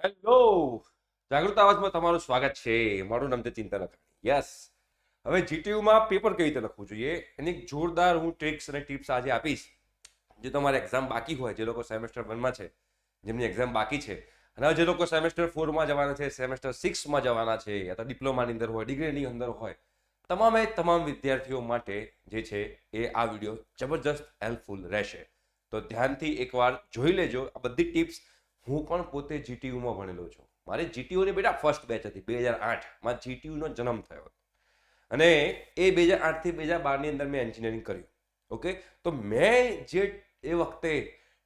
Hello, જાગૃત અવાજમાં તમારું સ્વાગત છે. મારું નામ છે ચિંતન અખાણી. યસ, હવે જીટીયુમાં પેપર કેવી રીતે લખવું જોઈએ એની એક જોરદાર હું ટ્રિક્સ અને ટિપ્સ આજે આપીશ. જે તમારે એક્ઝામ બાકી હોય, જે લોકો સેમેસ્ટર 1માં છે, જેમની એક્ઝામ બાકી છે, અને જે લોકો સેમેસ્ટર 4માં જવાના છે, સેમેસ્ટર 6માં જવાના છે, અથવા ડિપ્લોમાની અંદર હોય, ડિગ્રીની અંદર હોય, તમામે તમામ વિદ્યાર્થીઓ માટે જે છે એ આ વિડીયો જબરજસ્ત હેલ્પફુલ રહેશે. તો ધ્યાનથી એકવાર જોઈ લેજો. આ બધી ટિપ્સ હું પણ પોતે જીટીયુમાં ભણેલો છું. મારી જીટીયુની બેટા ફર્સ્ટ બેચ હતી. 2008માં જીટીયુનો જન્મ થયો અને એ 2008થી 2012ની અંદર મેં એન્જિનિયરિંગ કર્યું. ઓકે, તો મેં જે એ વખતે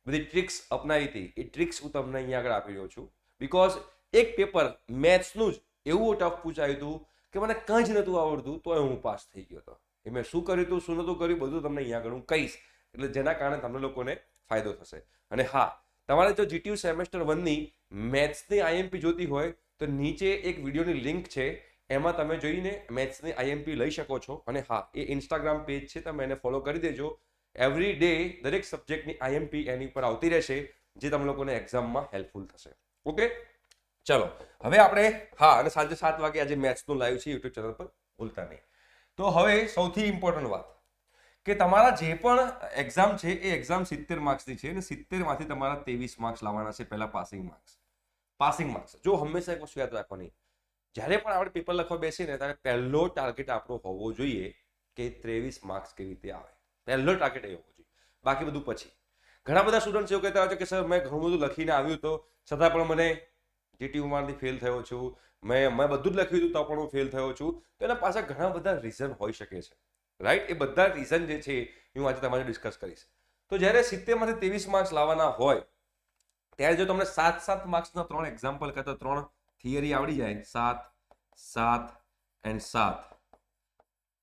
બધી ટ્રિક્સ અપનાવી હતી એ ટ્રિક્સ હું તમને અહીંયા આગળ આપી રહ્યો છું. બિકોઝ એક પેપર મેથ્સનું જ એવું ટફ પૂછાયું હતું કે મને કંઈ જ નહોતું આવડતું, તોય હું પાસ થઈ ગયો હતો. એ મેં શું કર્યું હતું, શું નહોતું કર્યું, બધું તમને અહીંયા આગળ હું કહીશ, એટલે જેના કારણે તમને લોકોને ફાયદો થશે. અને હા, તમારે જો જીટીયુ સેમેસ્ટર 1ની મેથ્સની આઈએમપી જોતી હોય તો નીચે એક વિડીયોની લિંક છે, એમાં તમે જોઈને મેથ્સની આઈએમપી લઈ શકો છો. અને હા, એ ઇન્સ્ટાગ્રામ પેજ છે, તમે એને ફોલો કરી દેજો. એવરી ડે દરેક સબ્જેક્ટની આઈએમપી એની પર આવતી રહેશે, જે તમે લોકોને એક્ઝામમાં હેલ્પફુલ થશે. ઓકે, ચલો હવે આપણે હા, અને સાંજે 7 વાગે આજે મેથ્સનું લાઈવ છે યુટ્યુબ ચેનલ પર, ભૂલતા નહીં. તો હવે સૌથી ઇમ્પોર્ટન્ટ વાત કે તમારા જે પણ એક્ઝામ છે એ એક્ઝામ 70 માર્ક્સની છે અને 70માંથી તમારા 23 માર્ક્સ લાવવાના છે. પહેલા પાસિંગ માર્ક્સ. જો હંમેશા એક વસ્તુ યાદ રાખવાની, જ્યારે પણ આપણે પેપર લખવા બેસીને ત્યારે પહેલો ટાર્ગેટ આપણો હોવો જોઈએ કે 23 માર્ક્સ કેવી રીતે આવે. પહેલો ટાર્ગેટ એ હોવો જોઈએ, બાકી બધું પછી. ઘણા બધા સ્ટુડન્ટ્સ એવું કહેતા હોય છે કે સર મેં ઘણું બધું લખીને આવ્યું તો છતાં પણ મને જીટીયુમાંથી ફેલ થયો છું, મેં બધું જ લખ્યું હતું તો પણ હું ફેલ થયો છું. તો એના પાછળ ઘણા બધા રીઝન હોઈ શકે છે, રાઈટ? એ બધા રીઝન જે છે હું આજે તમારે ડિસ્કસ કરીશ. તો જ્યારે 70માંથી 23 માર્ક્સ લાવવાના હોય ત્યારે જો તમને 7 માર્ક્સના 3 એક્ઝામ્પલ કરતા 3 થિયરી આવડી જાય, 7 એન્ડ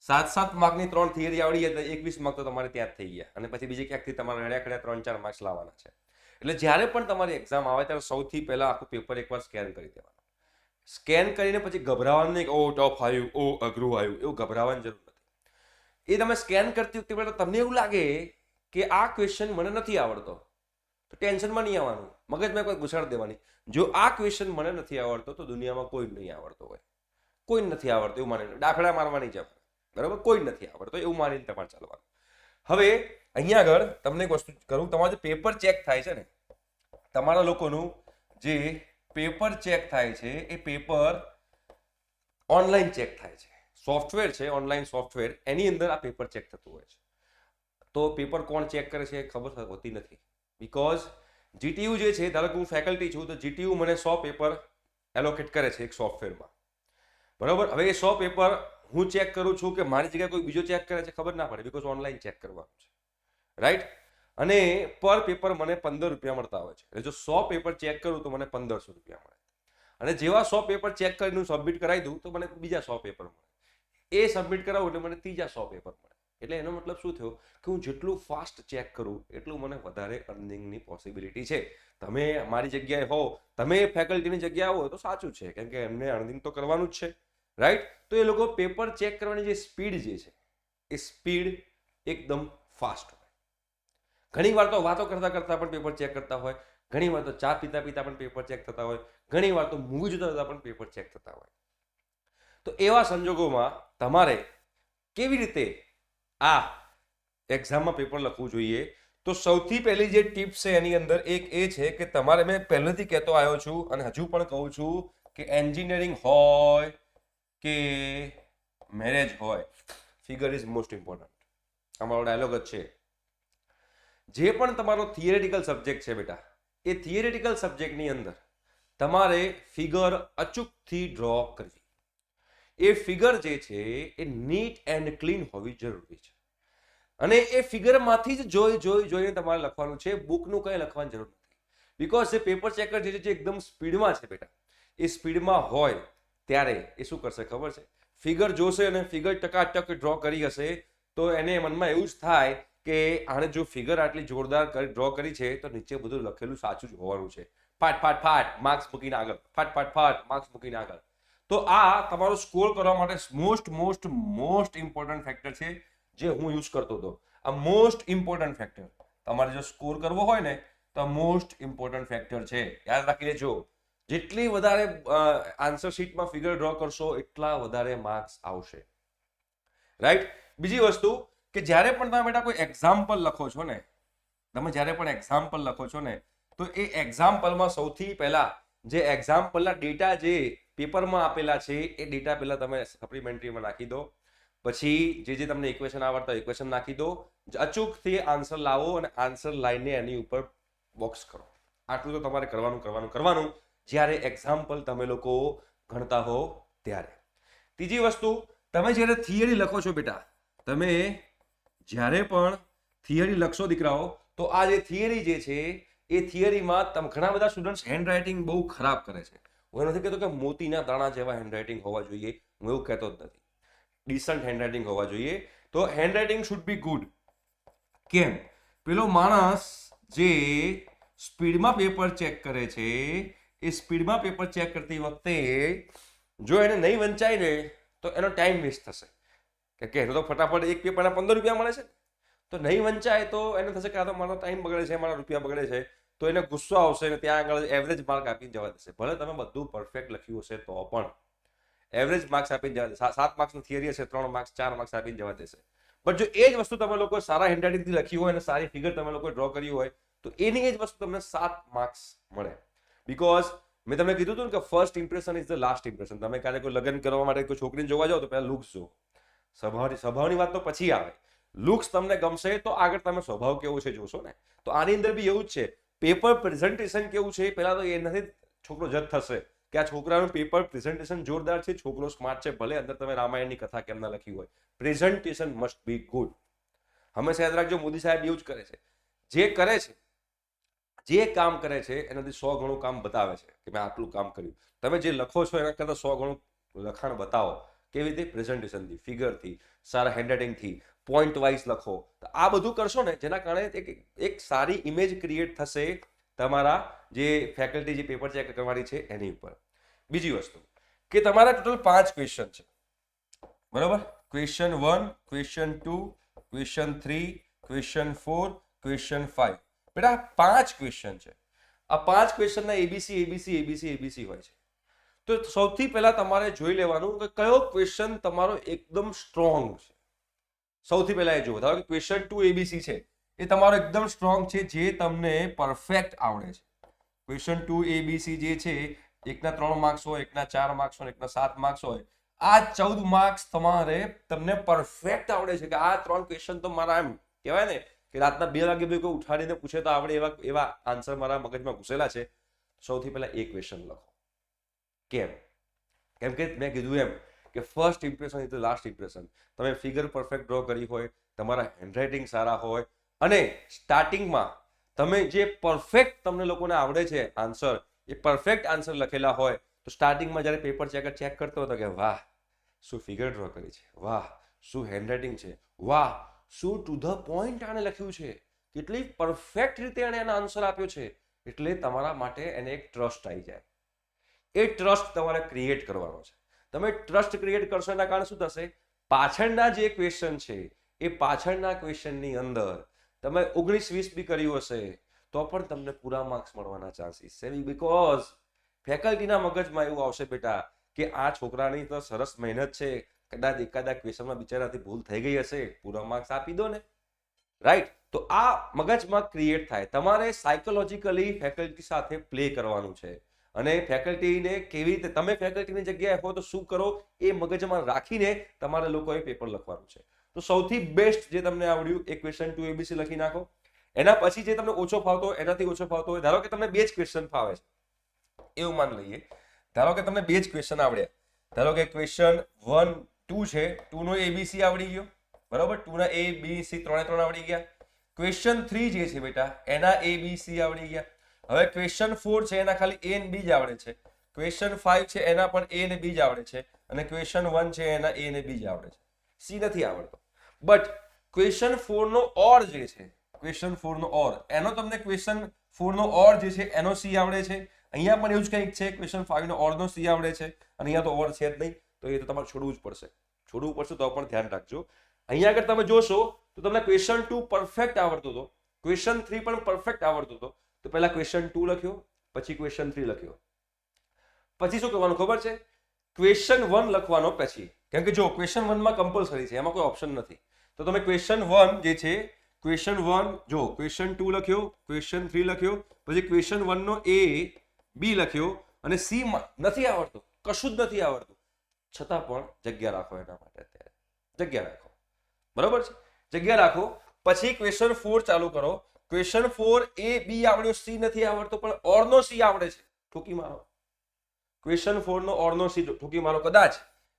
7 માર્કની 3 થિયરી આવડી જાય તો 21 માર્ક તો તમારે ત્યાં જ થઈ ગયા. અને પછી બીજે ક્યાંકથી તમારે રડ્યા 3-4 માર્ક્સ લાવવાના છે. એટલે જ્યારે પણ તમારી એક્ઝામ આવે ત્યારે સૌથી પહેલા આખું પેપર એકવાર સ્કેન કરી દેવાનું. સ્કેન કરીને પછી ગભરાવાનું નહીં કે ઓ ટફ આવ્યું, ઓ અઘરું આવ્યું, એવું ગભરાવાની જરૂર નથી. એ તમે સ્કેન કરતી વખતે પહેલા તમને એવું લાગે કે આ ક્વેશ્ચન મને નથી આવડતો તો ટેન્શનમાં નહીં આવવાનું, મગજમાં કોઈ ઘુસાડી દેવાની. જો આ ક્વેશ્ચન મને નથી આવડતો તો દુનિયામાં કોઈ નહીં આવડતો હોય. કોઈ નથી આવડતું એવું માનીને દાખલા મારવાની જવાબ, બરાબર? કોઈ નથી આવડતો એવું માનીને તમારે ચાલવાનું. હવે અહીંયા આગળ તમને એક વસ્તુ કરું, તમારું જે પેપર ચેક થાય છે ને, તમારા લોકોનું જે પેપર ચેક થાય છે એ પેપર ઓનલાઈન ચેક થાય છે. સોફ્ટવેર છે, ઓનલાઈન સોફ્ટવેર, એની અંદર આ પેપર ચેક થતું હોય છે. તો પેપર કોણ ચેક કરે છે એ ખબર હોતી નથી. બિકોઝ જીટીયુ જે છે, ધારો કે હું ફેકલ્ટી છું તો જીટીયુ મને 100 પેપર એલોકેટ કરે છે એક સોફ્ટવેરમાં, બરાબર? હવે એ 100 પેપર હું ચેક કરું છું કે મારી જગ્યાએ કોઈ બીજો ચેક કરે છે, ખબર ના પડે, બિકોઝ ઓનલાઈન ચેક કરવાનું છે, રાઈટ? અને પર પેપર મને 15 રૂપિયા મળતા હોય છે. એટલે જો 100 પેપર ચેક કરું તો મને 1500 રૂપિયા મળે. અને જેવા 100 પેપર ચેક કરીને હું સબમિટ કરાવી દઉં તો મને બીજા 100 પેપર મળે. એ સબમિટ કરાવું એટલે મને ત્રીજા 100 પેપર મળે. એટલે એનો મતલબ શું થયો કે હું જેટલું ફાસ્ટ ચેક કરું એટલું મને વધારે અર્નિંગની પોસિબિલિટી છે. તમે મારી જગ્યાએ હો, તમે ફેકલ્ટીની જગ્યાએ આવો તો સાચું છે, કેમ કે એમને અર્નિંગ તો કરવાનું જ છે, રાઈટ? તો એ લોકો પેપર ચેક કરવાની જે સ્પીડ જે છે એ સ્પીડ એકદમ ફાસ્ટ હોય. ઘણી વાર તો વાતો કરતા કરતા પણ પેપર ચેક કરતા હોય, ઘણી વાર તો ચા પીતા પીતા પણ પેપર ચેક થતા હોય, ઘણી વાર તો મૂવી જોતા જોતા પણ પેપર ચેક થતા હોય. તો એવા સંજોગોમાં તમારે કેવી રીતે આ એક્ઝામમાં પેપર લખવું જોઈએ? તો સૌથી પહેલી જે ટિપ્સ છે એની અંદર એક એ છે કે તમારે, મેં પહેલેથી કહેતો આવ્યો છું અને હજુ પણ કહું છું કે એન્જિનિયરિંગ હોય કે મેરેજ હોય, ફિગર ઇઝ મોસ્ટ ઇમ્પોર્ટન્ટ. અમારો ડાયલોગ જ છે. જે પણ તમારો થિયરેટિકલ સબ્જેક્ટ છે બેટા, એ થિયરેટિકલ સબ્જેક્ટની અંદર તમારે ફિગર અચૂકથી ડ્રો કરવી. એ ફિગર જે છે એ નીટ એન્ડ ક્લીન હોવી જરૂરી છે. અને એ ફિગરમાંથી જ જોઈને તમારે લખવાનું છે. બુકનું કંઈ લખવાની જરૂર નથી. બિકોઝ એ પેપર ચેકર જે છે એકદમ સ્પીડમાં છે બેટા. એ સ્પીડમાં હોય ત્યારે એ શું કરશે ખબર છે? ફિગર જોશે અને ફિગર ટકાટક ડ્રો કરી હશે તો એને મનમાં એવું જ થાય કે આણે જો ફિગર આટલી જોરદાર ડ્રો કરી છે તો નીચે બધું લખેલું સાચું જ હોવાનું છે. ફાટ માર્ક્સ મૂકીને આગળ, ફાટ માર્ક્સ મૂકીને આગળ. તો આ તમારો સ્કોર કરવા માટે મોસ્ટ ઇમ્પોર્ટન્ટ ફેક્ટર છે, જે હું યુઝ કરતો હતો. આ મોસ્ટ ઇમ્પોર્ટન્ટ ફેક્ટર તમારે જો સ્કોર કરવો હોય ને તો મોસ્ટ ઇમ્પોર્ટન્ટ ફેક્ટર છે, યાદ રાખી લેજો. જેટલી વધારે આન્સર શીટમાં ફિગર ડ્રો કરશો એટલા વધારે માર્ક્સ આવશે, રાઈટ. બીજી વસ્તુ કે જ્યારે પણ તમે બેટા કોઈ એક્ઝામ્પલ લખો છો ને, તમે જ્યારે પણ એક્ઝામ્પલ લખો છો ને, તો એ એક્ઝામ્પલમાં સૌથી પહેલા જે એક્ઝામ્પલના ડેટા જે પેપરમાં આપેલા છે એ ડેટા પહેલા તમે સપ્લિમેન્ટરીમાં નાખી દો. પછી જે તમને ઇક્વેશન આવડતા ઇક્વેશન નાખી દો. અચૂકથી આન્સર લાવો અને આન્સર લાઈને એની ઉપર બોક્સ કરો. આટલું તો તમારે કરવાનું જ્યારે એક્ઝામ્પલ તમે લોકો ગણતા હો ત્યારે. ત્રીજી વસ્તુ, તમે જ્યારે થિયરી લખો છો બેટા, તમે જ્યારે પણ થિયરી લખશો દીકરાઓ, તો આ જે થિયરી જે છે એ થિયરીમાં ઘણા બધા સ્ટુડન્ટ્સ હેન્ડરાઇટિંગ બહુ ખરાબ કરે છે. હું નથી કહેતો કે મોતીના દાણા જેવા હેન્ડરાઇટિંગ હોવા જોઈએ, હું એવું કહેતો જ નથી. ડિસન્ટ હેન્ડરાઇટિંગ હોવા જોઈએ. તો હેન્ડરાઇટિંગ શુડ બી ગુડ. કેમ? પેલો માણસ જે સ્પીડમાં પેપર ચેક કરે છે, એ સ્પીડમાં પેપર ચેક કરતી વખતે જો એને નહીં વંચાય ને તો એનો ટાઈમ વેસ્ટ થશે. કે તો ફટાફટ એક પેપરના 15 રૂપિયા મળે છે, તો નહીં વંચાય તો એને થશે કે આ તો મારો ટાઈમ બગડે છે, મારા રૂપિયા બગડે છે. તો એને ગુસ્સો આવશે ને ત્યાં આગળ એવરેજ માર્ક આપીને જવા દેશે. ભલે તમે બધું પરફેક્ટ લખ્યું હશે તો પણ એવરેજ માર્ક્સ આપીને જવા દેશે. 7 માર્ક્સની થિયરી હશે, 3 માર્ક્સ 4 માર્ક્સ આપીને જવા દેશે. પણ જો એ જ વસ્તુ તમે લોકો સારા હેન્ડરાઇટિંગથી લખી હોય અને સારી ફિગર તમે લોકો ડ્રો કરી હોય તો એની એ જ વસ્તુ તમને 7 માર્ક્સ મળે. બીકોઝ મેં તમને કીધું હતું ને કે first impression is the last impression. તમે ક્યારે કોઈ લગ્ન કરવા માટે કોઈ છોકરીને જોવા જાઓ તો પહેલા લુક્સ જુઓ. સ્વભાવની વાત તો પછી આવે. લુક્સ તમને ગમશે તો આગળ તમે સ્વભાવ કેવો છે જોશો ને. તો આની અંદર બી એવું જ છે. પેપર પ્રેઝન્ટેશન કેવું છે પહેલા તો એ નથી છોકરો જજ થશે કે આ છોકરાનું પેપર પ્રેઝન્ટેશન જોરદાર છે, છોકરો સ્માર્ટ છે. ભલે અંદર તમે રામાયણની કથા કેમ ના લખી હોય, પ્રેઝન્ટેશન મસ્ટ બી ગુડ. હંમેશા યાદ રાખજો, મોદી સાહેબ એવું જ કરે છે. જે કરે છે, જે કામ કરે છે એનાથી 100 ગણું કામ બતાવે છે કે મેં આટલું કામ કર્યું. તમે જે લખો છો એના કરતાં 100 ગણું લખાણ બતાવો. કેવી રીતે? પ્રેઝન્ટેશનથી, ફિગરથી, સારા હેન્ડરાઇટિંગથી, પોઈન્ટ વાઇઝ લખો. તો આ બધું કરશો ને જેના કારણે એક સારી ઇમેજ ક્રિએટ થશે તમારા જે ફેકલ્ટી જે પેપર ચેક કરવાની છે એની ઉપર. બીજી વસ્તુ કે તમારા ટોટલ 5 ક્વેશ્ચન છે, બરાબર? Question 1, question 2, question 3, question 4, question 5. બેટા 5 ક્વેશ્ચન છે. આ 5 ક્વેશ્ચનના એબીસી એબીસી એબીસી એબીસી હોય છે. તો સૌથી પહેલા તમારે જોઈ લેવાનું કે કયો ક્વેશ્ચન તમારો એકદમ સ્ટ્રોંગ છે. સૌથી પહેલા એ જુઓ. ધારો કે ક્વેશ્ચન 2 એબીસી છે, એ તમારો એકદમ સ્ટ્રોંગ છે, જે તમને પરફેક્ટ આવડે છે. ક્વેશ્ચન 2 એબીસી જે છે, એકના 3 માર્ક્સ હોય, એકના 4 માર્ક્સ હોય, એકના 7 માર્ક્સ હોય. આ 14 માર્ક્સ તમને પરફેક્ટ આવડે છે કે આ 3 ક્વેશ્ચન તો મારા એમ કહેવાય ને કે રાતના 2 વાગે કોઈ ઉઠાડીને પૂછે તો આવડે એવા આન્સર મારા મગજમાં ઘૂસેલા છે. સૌથી પહેલા એક ક્વેશ્ચન લખો. કેમ? કેમ કે મેં કીધું એમ કે first impression is the last impression. તમે ફિગર પરફેક્ટ ડ્રો કરી હોય, તમારા હેન્ડરાઇટિંગ સારા હોય અને સ્ટાર્ટિંગમાં તમે જે પરફેક્ટ તમને લોકોને આવડે છે આન્સર, એ પરફેક્ટ આન્સર લખેલા હોય તો સ્ટાર્ટિંગમાં જ્યારે પેપર ચેક કરતો હતો કે વાહ શું ફિગર ડ્રો કરી છે, વાહ શું હેન્ડરાઇટિંગ છે, વાહ શું ટુ ધ પોઈન્ટ આને લખ્યું છે, કેટલી પરફેક્ટ રીતે એણે એનો આન્સર આપ્યો છે. એટલે તમારા માટે એને એક ટ્રસ્ટ આવી જાય. એ ટ્રસ્ટ તમારે ક્રિએટ કરવાનો છે. તમે ટ્રસ્ટ ક્રિએટ કરશો એના કારણે શું થશે? પાછળના જે ક્વેશ્ચન છે એ પાછળના ક્વેશ્ચનની અંદર તમે 19-20 બી કર્યું હશે તો પણ તમને પૂરા માર્ક્સ મળવાના ચાન્સીસ છે. બીકોઝ ફેકલ્ટીના મગજમાં એવું આવશે બેટા કે આ છોકરાની તો સરસ મહેનત છે, કદાચ એકાદા ક્વેશ્ચનમાં બિચારાથી ભૂલ થઈ ગઈ હશે, પૂરા માર્ક્સ આપી દો ને. રાઈટ? તો આ મગજમાં ક્રિએટ થાય. તમારે સાયકોલોજીકલી ફેકલ્ટી સાથે પ્લે કરવાનું છે અને ફેકલ્ટીને કેવી રીતે તમે ફેકલ્ટીની જગ્યાએ હો તો શું કરો એ મગજમાં રાખીને તમારે લોકોએ પેપર લખવાનું છે. તો સૌથી બેસ્ટ જે તમને આવડ્યું એ ક્વેશ્ચન 2 એબીસી લખી નાખો. એના પછી જે તમને ઓછો ફાવતો હોય, એનાથી ઓછો ફાવતો હોય, ધારો કે તમને 2 જ ક્વેશ્ચન ફાવે છે એવું માની લઈએ. ધારો કે તમને 2 જ ક્વેશ્ચન આવડ્યા. ધારો કે ક્વેશ્ચન 1, 2 છે, 2 નો એબીસી આવડી ગયો, બરાબર? 2 ના એ બી સી 3 આવડી ગયા. ક્વેશ્ચન 3 જે છે બેટા એના એબીસી આવડી ગયા. હવે ક્વેશ્ચન 4 છે એના ખાલી એ અને બી જ આવડે છે. ક્વેશ્ચન 5 છે એના પણ એ અને બી જ આવડે છે અને ક્વેશ્ચન 1 છે એના એ અને બી જ આવડે છે, સી નથી આવડતો. બટ ક્વેશ્ચન 4 નો ઓર જે છે, ક્વેશ્ચન 4 નો ઓર, એનો તમને ક્વેશ્ચન 4 નો ઓર જે છે એનો સી આવડે છે. અહીંયા પણ એવું જ કંઈક છે, ક્વેશ્ચન 5 નો ઓર નો સી આવડે છે અને અહીંયા તો ઓર છે જ નહીં, તો એ તો તમારે છોડવું જ પડશે. છોડવું પડશે તો પણ ધ્યાન રાખજો. અહીંયા આગળ તમે જોશો તો તમને ક્વેશ્ચન 2 પરફેક્ટ આવડતો હતો, ક્વેશ્ચન 3 પણ પરફેક્ટ આવડતો હતો. તો પહેલા ક્વેશ્ચન 2 લખ્યો, પછી ક્વેશ્ચન 3 લખ્યો. પછી શું કરવાનું ખબર છે? ક્વેશ્ચન 1 લખવાનો પછી, કેમ કે જો ક્વેશ્ચન 1 માં કમ્પલસરી છે, એમાં કોઈ ઓપ્શન નથી. તો તમે ક્વેશ્ચન 1 જે છે, ક્વેશ્ચન 1 જો ક્વેશ્ચન 2 લખ્યો, ક્વેશ્ચન 3 લખ્યો, પછી ક્વેશ્ચન 1 નો A B લખ્યો અને C માં નથી આવડતું, કશું જ નથી આવડતું, છતાં પણ જગ્યા રાખો એના માટે. અત્યારે જગ્યા રાખો, બરોબર છે? જગ્યા રાખો. પછી ક્વેશ્ચન 4 ચાલુ કરો. ક્વેશ્ચન 4 A B આવડ્યો, C નથી આવડતો, પણ ઓર નો C આવડે છે, ઠોકી મારો. ક્વેશ્ચન 4 નો ઓર નો C ઠોકી મારો. કદાચ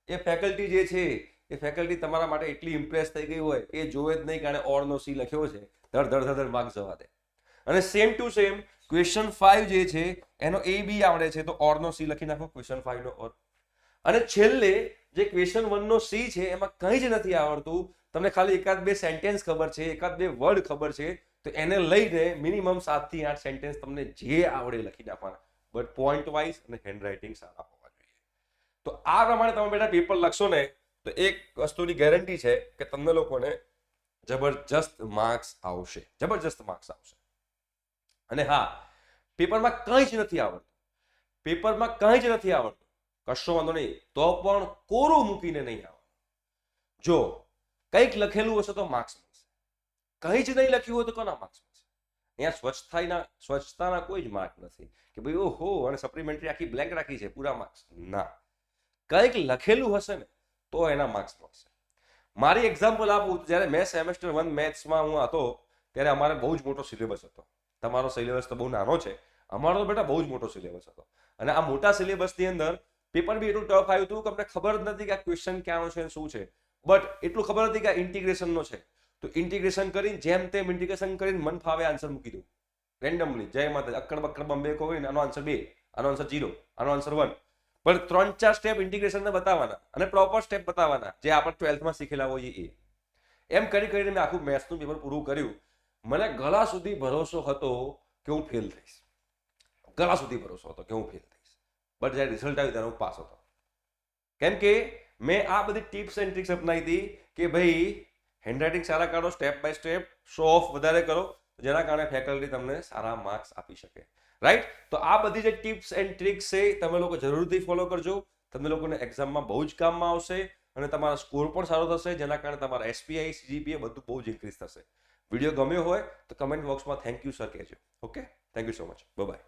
એ ફેકલ્ટી જે છે એ ફેકલ્ટી તમારા માટે એટલી ઇમ્પ્રેસ થઈ ગઈ હોય, એ જોવે જ નહીં કારણ ઓર નો C લખ્યો છે, ધડ માર્ક જવા દે. અને સેમ ટુ સેમ ક્વેશ્ચન 5 જે છે એનો A B આવડે છે, તો ઓર નો C લખી નાખો, ક્વેશ્ચન 5 નો ઓર. અને છેલ્લે જે ક્વેશ્ચન 1 નો C છે એમાં કંઈ જ નથી આવડતું, તમને ખાલી એકાદ બે સેન્ટેન્સ ખબર છે, એકાદ બે વર્ડ ખબર છે, તો એને લઈને મિનિમમ 7 થી 8 સેન્ટેન્સ તમને જે આવડે લખી નાખવાના, બટ પોઈન્ટ વાઇઝ અને હેન્ડરાઇટિંગ સારા હોવા જોઈએ. તો આ પ્રમાણે તમે બેટા પેપર લખશો ને તો એક વસ્તુની ગેરંટી છે કે તમને લોકોને જબરજસ્ત માર્ક્સ આવશે, જબરજસ્ત માર્ક્સ આવશે. અને હા, પેપરમાં કંઈ જ નથી આવડતું, પેપરમાં કંઈ જ નથી આવડતું, કશો વાંધો નહીં, તો પણ કોરું મૂકીને નહીં આવવાનું. જો કંઈક લખેલું હશે તો માર્ક્સ મળશે, કંઈ જ નહીં લખ્યું હોય તો કોના માર્ક્સ મળશે? અહીંયા સ્વચ્છતાના કોઈ જ માર્ક નથી કે ભાઈ ઓહો અને સપ્લિમેન્ટરી આખી બ્લેન્ક રાખી છે, પૂરા માર્ક્સ ના. કંઈક લખેલું હશે ને તો એના માર્ક્સ મળશે. મારી એક્ઝામ્પલ આપું, જ્યારે મેં સેમેસ્ટર 1 મેથ્સમાં હું હતો ત્યારે અમારે બહુ જ મોટો સિલેબસ હતો. તમારો સિલેબસ તો બહુ નાનો છે, અમારો તો બેટા બહુ જ મોટો સિલેબસ હતો. અને આ મોટા સિલેબસની અંદર પેપર બી એટલું ટફ આવ્યું હતું કે અમને ખબર જ નથી કે આ ક્વેશ્ચન ક્યાંનો છે શું છે, બટ એટલું ખબર હતી કે આ ઇન્ટિગ્રેશનનો છે. તો ઇન્ટિગ્રેશન કરીને જેમ તેમ ઇન્ટિગ્રેશન કરીને મન ફાવે આન્સર મૂકી દઉં રેન્ડમલી, જય માતા, અક્કડ બક્કડ બંબે કોઈ, આનો આન્સર 2, આનો આન્સર 0, આનો આન્સર 1. પણ 3-4 સ્ટેપ ઇન્ટિગ્રેશનને બતાવવાના અને પ્રોપર સ્ટેપ બતાવવાના જે આપણે 12th માં શીખેલા હોઈએ એ. એમ કરી કરીને મેં આખું મેથ્સનું પેપર પૂરું કર્યું. મને ગળા સુધી ભરોસો હતો કે હું ફેલ થઈશ, ગળા સુધી ભરોસો હતો કે હું ફેલ થઈશ, બટ જ્યારે રિઝલ્ટ આવ્યું ત્યારે હું પાસ હતો. કેમ કે મેં આ બધી ટિપ્સ એન્ડ ટ્રિક્સ અપનાવી હતી કે ભાઈ હેન્ડરાઇટિંગ સારા કાઢો, step by step, show off વધારે કરો, જેના કારણે ફેકલ્ટી તમને સારા માર્ક્સ આપી શકે. રાઈટ? તો આ બધી જે ટિપ્સ એન્ડ ટ્રિક્સ છે તમે લોકો જરૂરથી ફોલો કરજો. તમને લોકોને એક્ઝામમાં બહુ જ કામમાં આવશે અને તમારા સ્કોર પણ સારો થશે, જેના કારણે તમારા SPI, CGPA બધું બહુ જ ઇન્ક્રીઝ થશે. વિડીયો ગમ્યો હોય તો કમેન્ટ બોક્સમાં થેન્ક યુ સર કહેજો. Okay, thank you so much, bye bye.